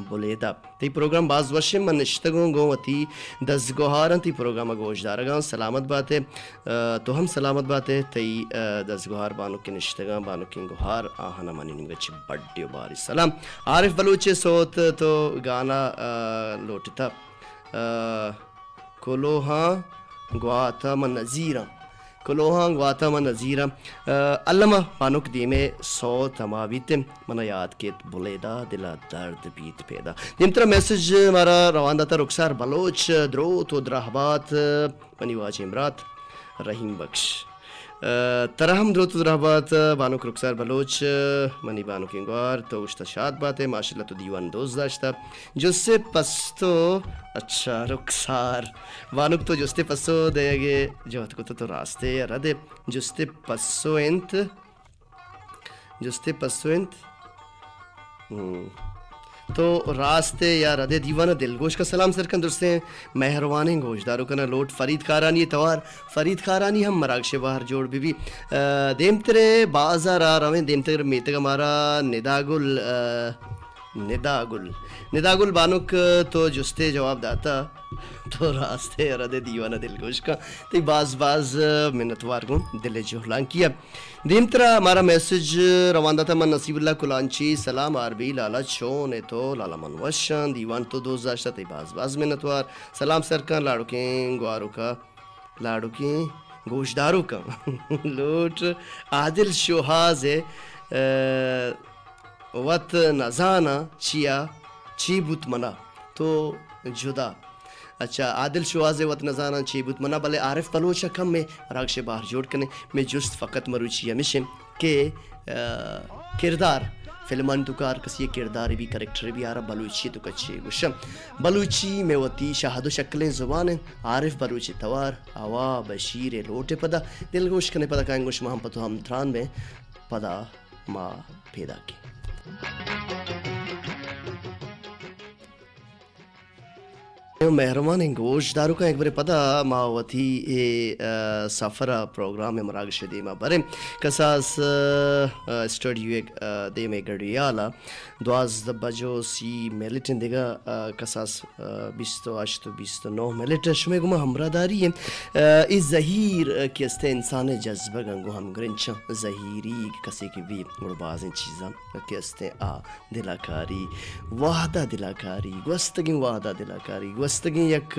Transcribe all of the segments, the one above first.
بولیدا تی پروگرام باز وشم من نشتگوں گو وتی دزگوہارن تی پروگرام گوش دارگاں سلامت بات ہے تو ہم سلامت بات ہے تی دزگوہار بانو کے نشتگاں بانو کے گوہار آہنا منی نمگچ بڑی باری سلام عارف بلوچ سوت تو گانا لوٹتا کلوہاں گواتا من نظیرہ کلوہاں گواتا من نظیرہ علامہ پانک دیمے سو تماویت من یاد کیت بلیدا دلا درد بیت پیدا دمترا میسج ہمارا روان داتا رخسار بلوچ درو تو درہبات منی واج امرات رحیم بخش ترہم درو تو درہبات بانک رخسار بلوچ منی بانک انگوار تو اشتا شاد بات ہے ماشاءاللہ تو دیوان دوست داشتا جس سے پستو اچھا رخسار بانک تو جستے پسو دے گے جو ہت کو تو راستے یا ردے جستے پسو انت تو راستے یا ردے دیوانہ دل گوش کا سلام سرکن درستے ہیں مہروانے گوش دارو کنا لوٹ فرید خارانی توار فرید خارانی ہم مراکش باہر جوڑ بھی دیمترے بازار آ رویں دیمتر میتگ ہمارا نداگل بانک تو جستے جواب داتا تو راستے ردے دیوانہ دل گوش کا تی باز منتوار کو دل جہلان کیا دیمترا ہمارا میسج رواندہ تھا من نصیب اللہ کلانچی سلام عربی لالا چون تو لالا منوشن دیوان تو دوست داشتا تی باز منتوار سلام سرکان لاڑو کے گوارو کا لاڑو کے گوشدارو کا لوٹ عادل شوہاز وط نزانا چیا چی بوت منا تو جدا اچھا عادل شواز وط نزانا چی بوت منا بلے عارف بلوچا کم میں راکش باہر جوڑ کنے میں جست فقط مروچی ہمیشم کہ کردار فلمان تو کار کسی کردار بھی کریکٹر بھی آرہا بلوچی تو کچھے گوشم بلوچی میں وطی شہد و شکلیں زبانیں عارف بلوچی توار آوا بشیر لوٹے پدا دل گوش کنے پدا کائیں گوش مہم پتو ہم تران میں پدا ماں پیدا کی مہرمان گوش دارو کا ایک بارے پدا ماوتی سفرہ پروگرام میں مراغ شدیمہ برے کساس اسٹوڈیو ایک دے میں گڑیالا دواز بجو سی میلٹن دیگا کساس 28-29 میلٹ شمیں گمہ ہمراہ داری ہے اس ظہیر کیستے انسان جذبہ گنگو ہم گرنچا ظہیری کسی کی بھی مربازیں چیزاں کیستے دلاکاری وحدہ دلاکاری گوستگی وحدہ دلاکاری گوستگی یک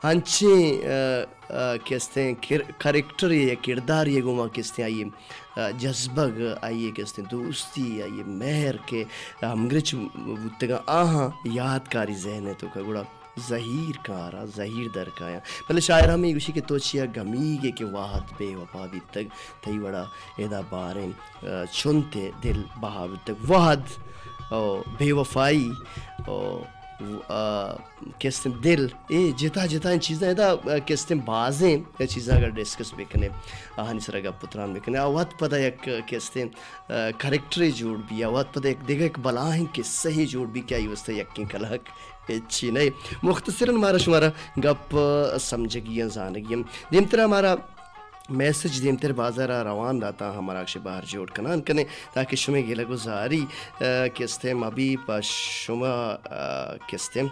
ہنچیں کیستے ہیں کریکٹر یا کردار یہ گوما کیستے ہیں آئیے جذبگ آئیے کیستے ہیں دوستی آئیے مہر کے ہمگرچ بودتگا آہاں یادکاری ذہن ہے تو کا گوڑا ظہیر کارا ظہیر در کایا پہلے شاعرہ میں اسی کے توچیا گمیگے کہ واحد بے وفا بھی تک تھی وڑا ایدہ باریں چنتے دل بہا بھی تک واحد بے وفائی کیستے دل جتا ان چیزیں ایدہ کیستے بازیں چیزیں اگر ڈسکس بکنے آہانی سرگا پتران بکنے آوات پدا یک کیستے کریکٹر جوڑ بھی آوات پدا ایک دیگا ایک بلاہیں قصہ ہی جوڑ بھی کیا یوستا یقین کلاک اچھی نہیں مختصراً ہمارا شمارا گپ سمجھگیاں زانگیاں دیمترہ ہمارا میسج دیمتر بازار روان داتا ہمارا اکشے باہر جوڑ کنان کنے تاکہ شمیں گیلہ گزاری کستے مبی پا شما کستے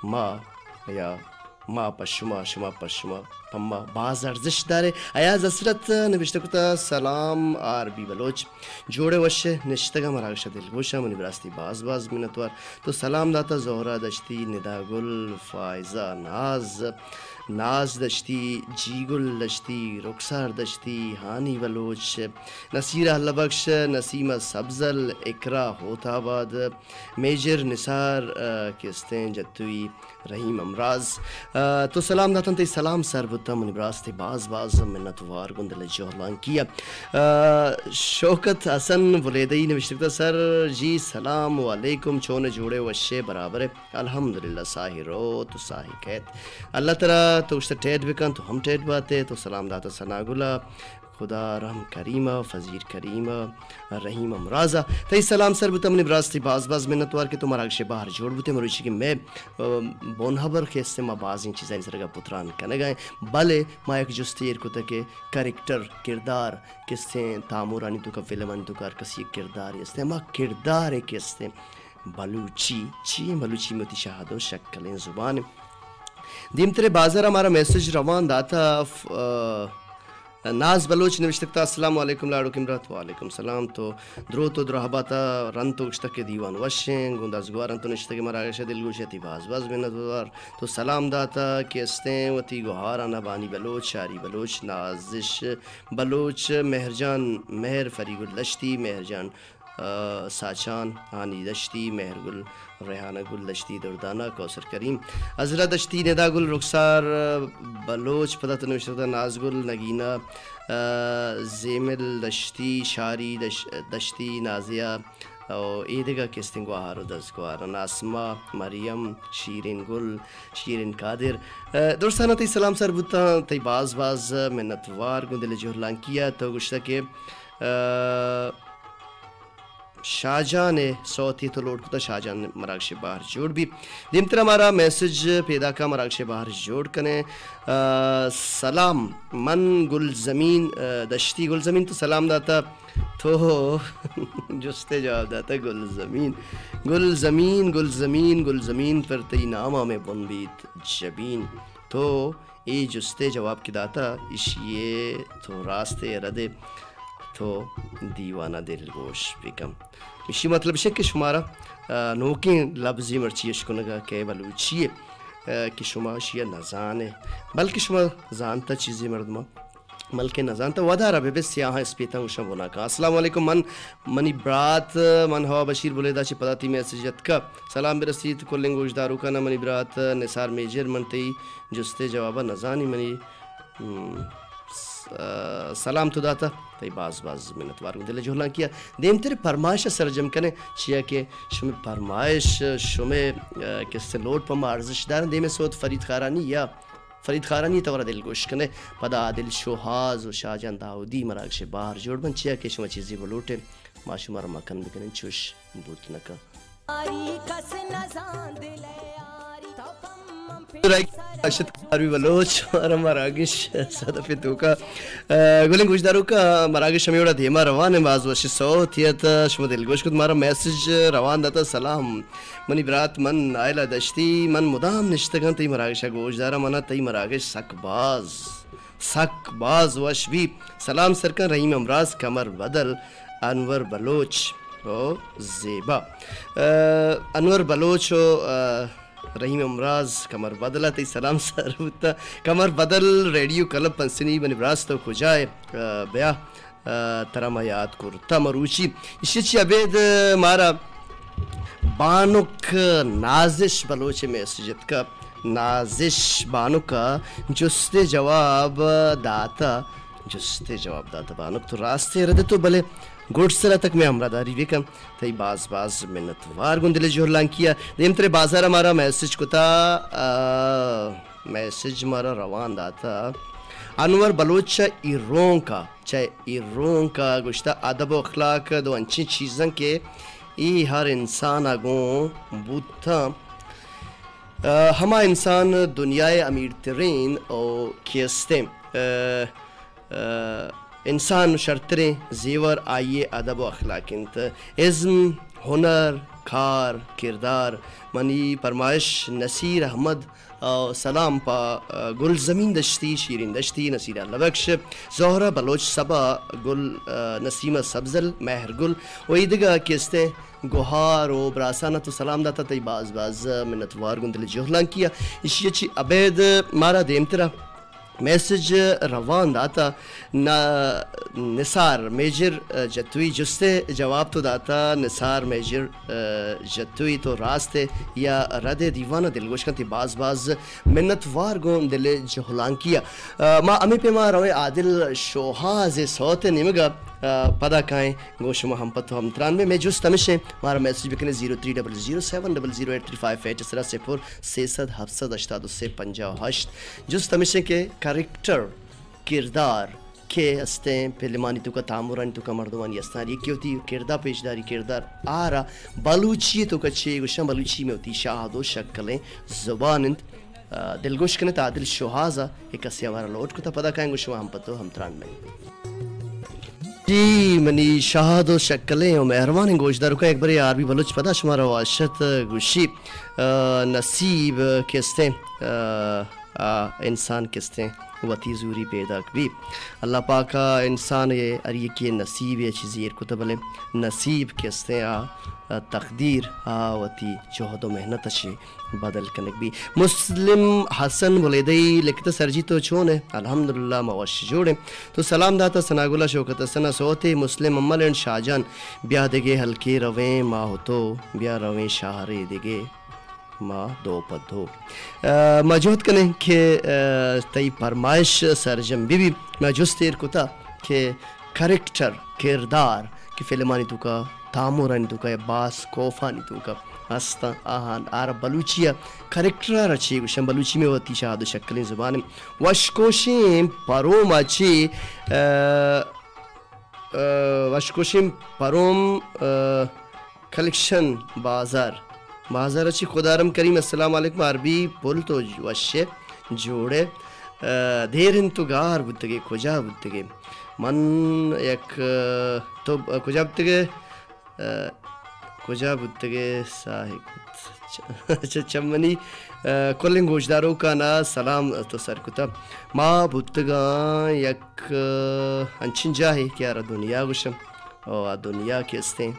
ما پا شما پا شما پما باز ارزش دارے ایاز اسرت نوشتکتا سلام عربی بلوچ جوڑے وشے نشتگا مراغش دل گوشا منی براستی باز منتوار تو سلام داتا زہرہ دشتی ندا گل فائزہ ناز دشتی جیگل دشتی رخسار دشتی ہانی بلوچ نصیرہ اللہ بخش نسیمہ سبزل اکرا ہوتا آباد میجر نثار کیستے جتوی رحیم امراض تو سلام داتن تے سلام سر بتا منی براستے باز منتوار گندل جوہلان کیا شوکت حسن ولیدئی نوشتکتا سر جی سلام علیکم چون جوڑے وشے برابر الحمدللہ ساہی رو تو ساہی کہت اللہ تعالیٰ تو اس ٹیٹ بکن تو ہم ٹیٹ باتے تو سلام داتا سناگلا خدا رحم کریمہ فضیر کریمہ رحیم امراضہ تئی سلام سر بتا منی براستی باز منتوار کے تمہارا اگشے باہر جوڑ بوتے مروچی کہ میں بونہبر کے اس سے ما بازیں چیزیں سرگا پتران کنے گئے بلے ما ایک جستیر کو تکے کریکٹر کردار کس سے تامورانی تو کا فلمانی تو کار کسی کردار اس سے ما کردار ہے کس سے بلوچی چی بلوچی میں ہوتی شہادو شکلیں زبان. دیم ترے بازار ہمارا میسج روان داتا ناز بلوچ نوشتکتا السلام علیکم لاڑو کمرات. وعلیکم سلام. تو درو تو درہباتا رن تو اشتک دیوان وشیں گونداز گوارن تو نشتک مراگش دلگوشتی باز باز منتوار تو سلام داتا کہ استیں وتی گوہارانا بانی بلوچ شاری بلوچ نازش بلوچ مہرجان مہر فریق اللشتی مہرجان ساچان آنی دشتی مہر گل ریحانہ گل دشتی دردانہ کوثر کریم عزرہ دشتی ندا گل رخسار بلوچ پتہ تنوشتہ ناز گل نگینہ زیمل دشتی شاری دشتی نازیہ او ایدگا کستن گوہارو دز گوارن آسما مریم شیرین گل شیرین قادر دوستانہ تی سلام سر بوتا تی باز باز منتوار گندل جوہرلان کیا تو گشتہ کہ شاہجہاں نے سوتی تو لوٹ کتا شاہجہاں نے مراکش باہر جوڑ بھی دیمتر ہمارا میسج پیدا کا مراکش باہر جوڑ کنے سلام من گل زمین دشتی گل زمین تو سلام داتا تو جستے جواب داتا گل زمین گل زمین گل زمین گل زمین پر تی نامہ میں بن بیت جبین تو ای جستے جواب کی داتا اشیے تو راستے ردے تو دیوانہ دل گوش بکم اسی مطلب ہے کہ شمارا نوکیں لفظی مرچی اشکنگا کہ بلوچی کہ شما شیعہ نزانے بلکہ شما زانتا چیزی مردمہ ملکہ نزانتا ودارہ بے بے سیاہاں اس پیتا ہوں شما کا السلام علیکم منی برات من ہوا بشیر بولے دا چی پتاتی میسیجت کا سلام برسید کلنگ گوشدارو کا نا منی برات نثار میجر منتی جستے جوابا نزانی منی سلام تو داتا تی باز باز منتوار کو دل جوہلان کیا دیم تیرے فرمائش سرجم کنے چیا کہ شمی فرمائش شمی کس سے لوٹ پا مارزش دارن دیم سوت فرید خارانی یا فرید خارانی تورا دل گوش کنے پدا عادل شوہاز و شاہجان داودی مراکش باہر جوڑ بن چیا کہ شما چیزی بلوٹے ما شما را مکن بکنن چوش بوت نکا اشد کاروی بلوچ اور مراگش صدف توکا گلنگ گوشدارو کا مراگش ہمیوڑا دیما روان ہے باز وشی صوتیت شما دلگوش کد مارا میسج روان داتا سلام منی برات من آئلہ دشتی من مدام نشتگان تی مراگشہ گوشدارا منا تی مراگش سک باز وش بھی سلام سرکن رحیم امراض کمر بدل انور بلوچ او زیبا انور بلوچ رحیم امراض کمر بدلہ تی سلام سر ہوتا کمر بدل ریڈیو کلب پنسنی بنی براز تو کجائے بیا ترم یاد کرتا مروچی اسی چی عبید مارا بانک نازش بلوچ میسجت کا نازش بانک جستے جواب داتا بانک تو راستے رہتے تو بلے گوڑ سرہ تک میں امراداری ویکم تی باز باز منتوار گندل جوہرلان کیا دیم ترے بازار ہمارا میسج کتا میسج ہمارا روان داتا انور بلوچ ایرون کا گشتہ ادب و اخلاق دو انچی چیزن کے ای ہر انسان آگوں بوتا ہما انسان دنیای امیر ترین او کیستے انسان شرطریں زیور آئیے ادب و اخلاق انت عزم ہنر کار کردار منی فرمائش نصیر احمد سلام پا گل زمین دشتی شیرین دشتی نصیر اللہ بخش زہرہ بلوچ صبا گل نسیمہ سبزل مہر گل و ایدگا کیستے گوہار و براسانہ تو سلام داتا تی باز باز منتوار گندل جوہلان کیا اسی اچھی عبید مارا دیمترہ میسج روان داتا نثار میجر جتوی جستے جواب تو داتا نثار میجر جتوی تو راستے یا رد دیوانہ دلگوش کنتی باز باز منتوار گون دل جہلان کیا ما امی پہ ما روئے عادل شوہاز سوت نمگا پدا کائیں گوشما ہم پتو ہم 93 میں جست ہمیشہ ہمارا میسج بکنے 0307008358 اسرہ 06778 جست ہمیشہ کے کریکٹر کردار کے استیں پہلمانی تو کا تعمرانی تو کا مردمانی استانی یہ کیا ہوتی کردار پیشداری کردار آرہ بلوچی تو کا چھے گوشم بلوچی میں ہوتی شاہد و شکلیں زبانند دلگوش کنت عادل شوہازہ ایک اسی ہمارا لوٹ کو تا پدا کائیں گوشما ہم پتو ہم 93 میں جی منی شہاد و شکلیں و مہربان گوشدار کا ایک بار عربی بلوچ پتہ شمارا واشت گوشی نصیب کستے انسان کستے وتی زوری پیدا بھی اللہ پاکا انسان یہ اری کی نصیب یہ چیزیر کتبلے نصیب کستے تقدیر وتی جہد و محنت اچھی بدل کنک بھی مسلم حسن ولیدی لکھتا سرجی تو چھونے الحمدللہ موش جوڑے تو سلام داتا سناگولا شوکت سنا سوتے مسلم امالین شاہجان بیا دگے ہلکے رویں ماں ہو تو بیا رویں شاہرے دگے ماں دو پدھو مجھوت کنے کہ تی فرمائش سرجم بی بی میں جس تیر کتا کہ کریکٹر کردار کہ فلمانی تو کا تامورانی تو کا یا باس کوفانی تو کا ہستا آہان آر بلوچیا کریکٹر اچھی گوشن بلوچی میں ہوتی شہاد و شکلیں زبانیں وشکوشیں پروم اچھی وشکوشیں پروم کلیکشن بازار اچھی خدارم کریم السلام علیکم عربی پل تو وشے جوڑے دیر انتگار بودتگے کجا بودتگے من یک تو کجا بودتگے صاحب چمنی کلنگ گوشداروں کا نا سلام تو سر کتا ما بودتگا یک انچن جاہی کیا را دنیا گوشم اور دنیا کیستے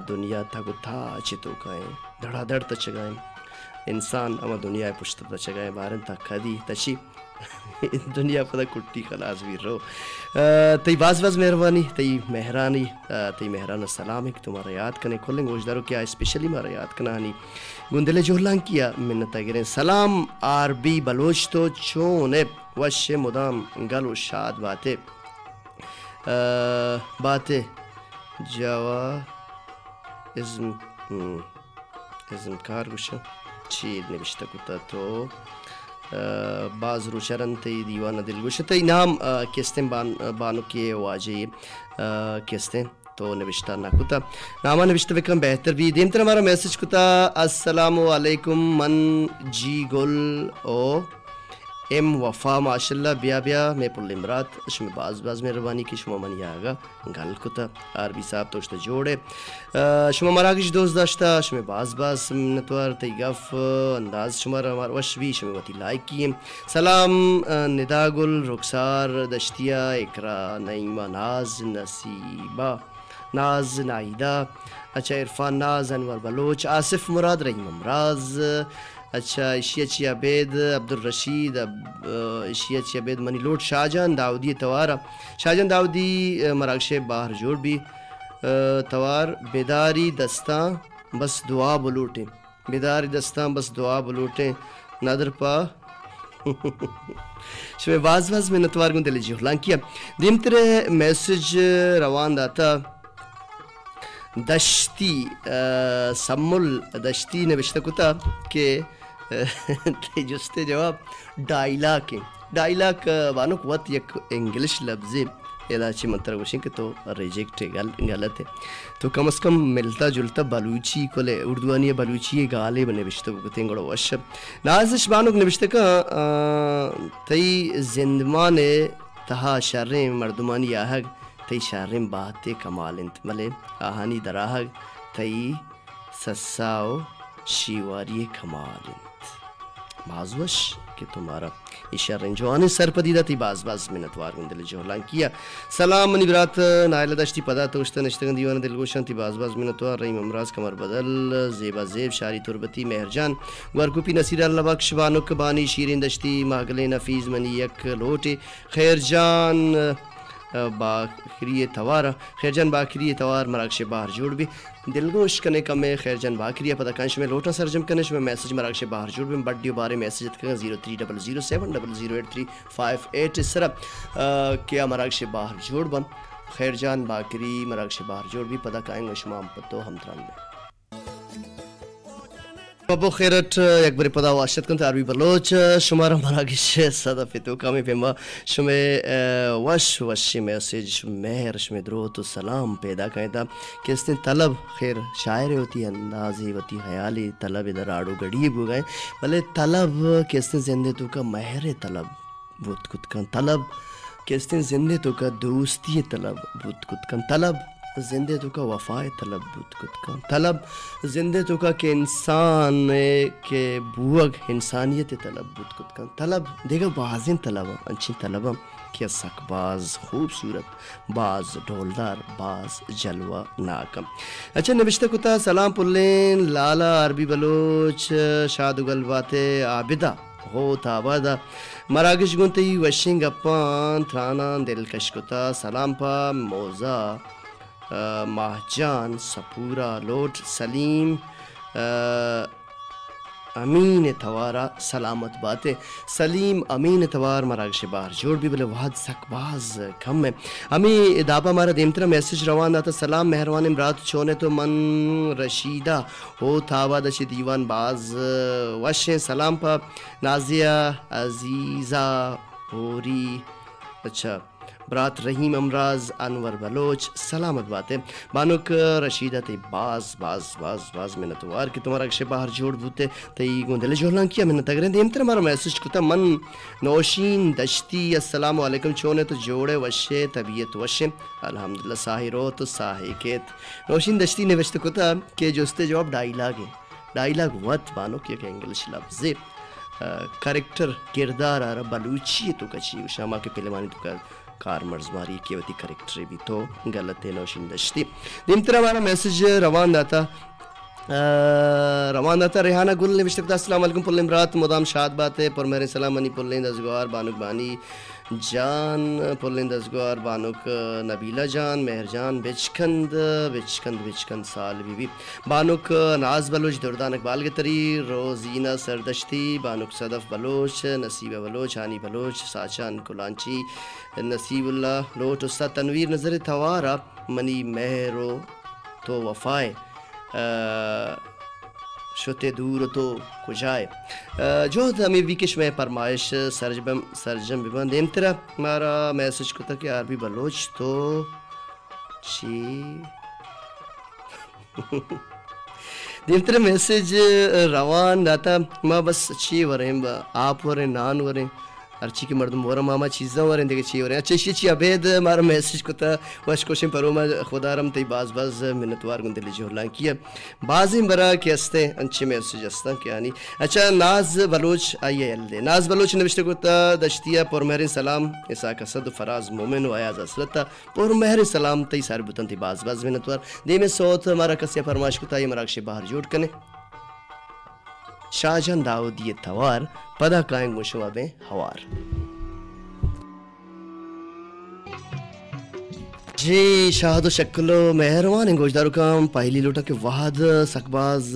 دنیا تا کو تھا چتو کائیں دھڑا دھڑ تا چگائیں انسان اما دنیا پشت تا چگائیں بارن تا کھدی تچی دنیا پتا کٹی خلاص بھی رو تی باز مہربانی تی مہران السلام ہے کہ تمہارا یاد کنے کھلیں گوشداروں کیا اسپیشلی مارا یاد کنا ہنی گندلے جوہلان کیا منتا گریں سلام عربی بلوچ تو چونے وش مدام گلو شاد باتیں جوا ازم کار گوشن چیل نوشته کتا تو باز رو چرن تی دیوان دل گوشن تی نام کستن بانو کے واجی کستن تو نوشتہ نہ کتا نامہ نوشتہ بکم بہتر بھی دیم تر ہمارا میسج کتا السلام علیکم من جی گل او ایم وفا ماشاءاللہ بیا میں پل امرات شمی باز مہربانی کی شما منی آگا گل کتا عربی صاحب توشتا جوڑے شما مراکش دوست داشتا شمی باز نتوار تی گف انداز شما ہمار وش بھی شمی وطی لائک کیے سلام ندا گل رخسار دشتیا اکرا نعیمہ ناز نصیبہ ناز نائدہ اچھا عرفان ناز انور بلوچ آصف مراد رحیم امراض اچھا اشی عبید عبدالرشید اشی عبید منی لوٹ شاہجان داودی توارا شاہجان داودی مراکش باہر جوڑ بھی توار بیداری دستاں بس دعا بلوٹیں نادر پا شمی باز میں نتوار گن دلی جوہلان کیا دیم ترے میسج روان داتا دشتی سمل دشتی نوشتہ کتا کہ جستے جواب ڈائلاک بانوک وقت یک انگلش لفظی ایدہ چی منتر گوشیں کہ تو ریجیکٹ غلط ہے تو کم از کم ملتا جلتا بلوچی کلے اردوانی بلوچی گالے نوشتہ کتیں گوڑا وشب نازش بانوک نوشتہ کا تی زندمان تہا شریں مردمانی آہگ تی شارم باتے کمال انت ملے آہانی دراہگ تی سساو شیواری کمال انت بازوش کہ تمہارا اشارن جوانی سر پدیدہ تی باز منتوار گندل جوہلان کیا سلام منی برات نائلہ دشتی پدا توشتا نشتگن دیوان دل گوشن تی باز منتوار رحیم امراض کمر بدل زیبا زیب شاری تربتی مہرجان گورکوپی نصیر اللہ بخش بانک بانی شیرین دشتی ماگلے نفیز منی یک لوٹے خیرجان باکری توار مراکش باہر جوڑ بھی دلگوش کنے کم میں خیرجان باکری پتہ کانش میں لوٹا سرجم کنش میں میسج مراکش باہر جوڑ بھی بڑیو بارے میسج اتکا 0300700835 اس طرح کیا مراکش باہر جوڑ بن خیرجان باکری مراکش باہر جوڑ بھی پتہ کائیں گے شمام پتو ہم تران میں بابو خیرت یک بری پدا واشت کنت عربی بلوچ شمارا مراکش صدا فتو کامی پیما شمی وش میسیج مہر شمی دروت و سلام پیدا کریں تا کہ اس نے طلب خیر شاعر ہوتی اندازی ہوتی خیالی طلب ادھر آڑو گڑیب ہو گئے بلے طلب کہ اس نے زندے تو کا مہر طلب بود کت کن طلب کہتے ہیں زندے تو کا دوستی طلب بود کت کن طلب زندے تو کا وفائے طلب بود کت کن طلب زندے تو کا کہ انسان کے بوگ انسانیت طلب بود کت کن طلب دیکھا بازن طلب انچی طلب کہ سک باز خوبصورت باز ڈھولدار باز جلوہ ناکم. اچھا نوشتہ کتا سلام پلین لالا عربی بلوچ شادگل باتے عابدہ ہو تابادہ مراگش گنتی وشنگ اپان تھرانا دلکش کتا سلام پا موزہ ماہجان سپورا لوٹ سلیم امین توارا سلامت باتیں سلیم امین توار مراگش باہر جوڑ بھی بلے وحد سک باز کم ہے ہمیں دابا ہمارا دیمترا میسیج روان داتا سلام مہروان امرات چونے تو من رشیدہ ہو تھاوا دشی دیوان باز وشیں سلام پا نازیہ عزیزہ ہوری اچھا برات رحیم امراض انور بلوچ سلامت باتیں بانک رشیدہ تی باز منتوار کہ تمہارا کشے باہر جوڑ بوتے تی گوندلے جوڑلان کیا منت اگرین دیمتر ہمارا میسیج کتا من نوشین دشتی السلام علیکم چونے تو جوڑے وشے طبیعت وشے الحمدللہ ساہی رو تو ساہی کیت نوشین دشتی نے وشت کتا کہ جوستے جواب ڈائیلاگ وط بانو کیا کہ انگلش لفظے کریکٹر کردار آرہ بلوچی تو کچی شامہ کے پہلے تو کا کار مرزماری کیوتی کریکٹر بھی تو غلط ہے نوشین دشتی دیمتر ہمارا میسیج روان داتا ریحانہ گل نے بشتکتا السلام علیکم پلن برات مدام شاد بات ہے پر میرے سلام منی پلن دزگوار بانک بانی جان پلن دزگوار بانک نبیلہ جان مہر جان بچکند سال بی بی بانک ناز بلوچ دردان اقبال کے تری روزینہ سردشتی بانک صدف بلوچ نصیبہ بلوچ ہانی بلوچ ساچان کلانچی نصیب اللہ لوٹ استاد تنویر نظر توارا منی مہرو تو وفائے شتے دور تو کجائے جو ہمیں ویکش میں فرمائش سرجم ببند امترا ہمارا میسیج کو تھا کہ عربی بلوچ تو چی دیمترا میسیج روان داتا ما بس چی وریں آپ وریں نان وریں ارچی کی مردم ورہ ماما چیزاں وریں دیکھے چی وریں اچھا چی عبید ہمارا میسیج کو تھا وش کوشن پروما خدا رم تی باز منتوار گندلی جوڑلان کیا بازیں برا کی ہستے انچے میسیج ہستا کیا نہیں اچھا ناز بلوچ آئیے دے ناز بلوچ نوشتے کو تھا دشتیہ پر مہر سلام اساق اسد فراز مومن و آیاز اسلتا پر مہر سلام تی سار بطن تی باز منتوار دے میں سوت ہمارا کسیا فرماش کو تھا یہ مراکش باہر جوڑ کنے شاہجہان داؤدی توار پدا کائیں گوشوا بیں ہوار جی شاہد و شکلو مہروان گوشدارو کام پہلی لوٹا کے وحد سکباز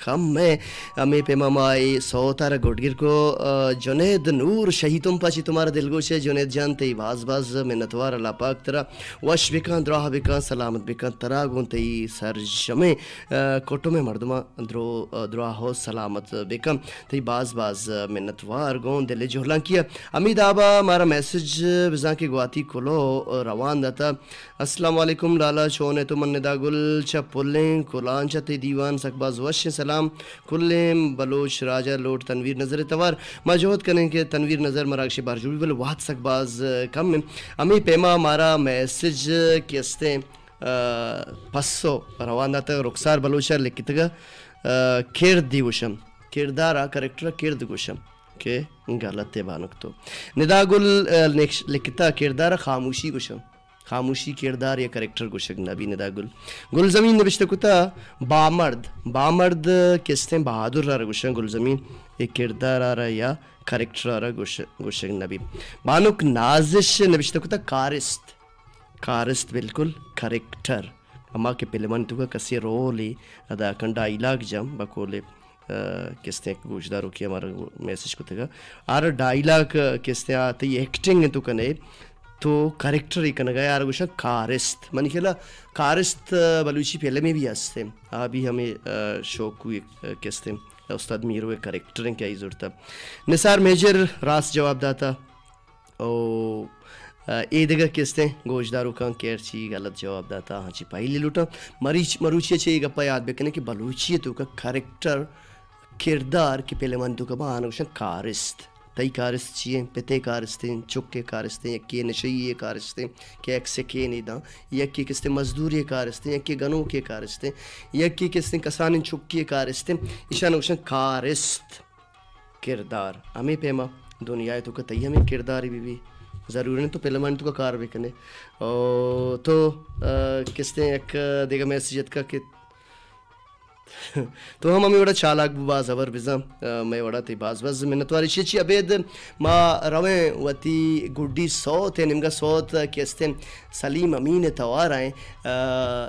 کم میں ہمیں پیما مائی سوتارا گوڑگر کو جنید نور شہیدم پاچی تمہارا دل گوشے جنید جان تی باز منتوار اللہ پاک ترا وش بکان دراہ بکان سلامت بکان ترا گون تی سر جمع کوٹو میں مردمہ دراہ ہو سلامت بکان تی باز منتوار گون دل جوہلان کیا امید آبا ہمارا میسیج بزان کی گواتی کلو روان داتا السلام علیکم لالا چونے تو من ندا گل چا پلیں کلان چا تی دیوان سکباز وش سلام کلیں بلوچ راجہ لوٹ تنویر نظر توار مجہود کریں کہ تنویر نظر مراکش بار جوڑی بل واحد سکباز کم میں ہمیں پیما ہمارا میسیج کیستے پسو روان داتا رخسار بلوچہ لکھتا کرد دی گوشم کردارا کریکٹر کرد گوشم کہ غلط ہے بانک تو ندا گل لکھتا کردارا خاموشی گوشم خاموشی کردار یا کریکٹر گوشک نبی ندا گل زمین نبشتہ کتا بامرد کستے بہادر رہا گوشن گل زمین ایک کردار آ رہا یا کریکٹر آ رہا گوشک نبی بانک نازش نبشتہ کتا کارست بالکل کریکٹر اما کے پہلے تو کا کسی رولی ادا کنڈا علاق جم بکولے کستے گوشداروں کی ہمارا میسیج کو تھا آر ڈائلاگ کستے آتے ایکٹنگ تو کنے تو کریکٹر ہی کنا گیا آرگوشا کارست منی کہلا کارست بلوچی پہلے میں بھی ہستے ابھی ہمیں شوق ہوئی کستے استاد میرو کریکٹر ہیں کیا ہی ضرورت ہے نثار میجر راست جواب داتا او اے دگا کستے گوشدارو کان کیر چی غلط جواب داتا ہاں چی پہلی لوٹا مروچی چی گپا یاد بکنے کہ بلوچی تو کا کریکٹر کردار کی پہلے من تو کا بہانا گوشا کارست تئی کارستیں پتے کارستیں چکے کارستیں یکی نشئی کارستیں کہ ایک سے کے نہیں داں یکی کستے مزدوری کارستیں یکی گنوں کے کارستیں یکی کستے کسان چکی کارستیں اشان اوشن کارست کردار ہمیں پیما دنیا تو کا تئی ہمیں کرداری بھی ضروری نہیں تو پہلے مان تو کا کار بھی کنے تو کستے ایک دیگا میسیجت کا کہ تو ہم ہمیں وڑا چالاک باز ابر بزا میں وڑا تی باز منتواری چیچی ابید ما رویں وتی گڈی صوت ہے نمگا صوت کیستے سلیم امین توار آئیں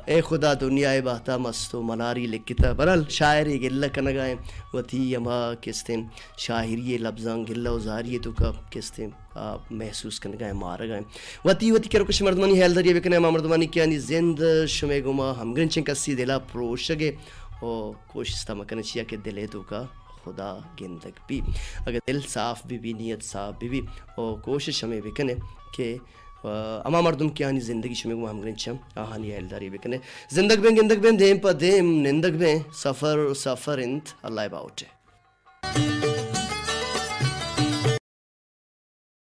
اے خدا دنیا باہتا مستو مناری لکھتا برحال شاعری گلہ کنگائیں وتی اما کیستے شاعری لفظاں گلہ وزاری تو کا کیستے محسوس کنگائیں مارا گائیں وتی کرو کش مردمانی حیل دریئے بکنے ما مردمانی کیانی زند شمے گما ہم گرنچیں کسی دلا پروشگے اور کوشش تھا مکن چیا کہ دلے تو کا خدا گندگ بھی اگر دل صاف بھی نیت صاف بھی اور کوشش ہمیں بکنے کہ اما مردم کی آنی زندگی شمیں گو ہم گرنچم آہانی ایلداری بکنے زندگ بین گندگ بین دیم پا دیم نندگ بین سفر انت اللہ باوٹے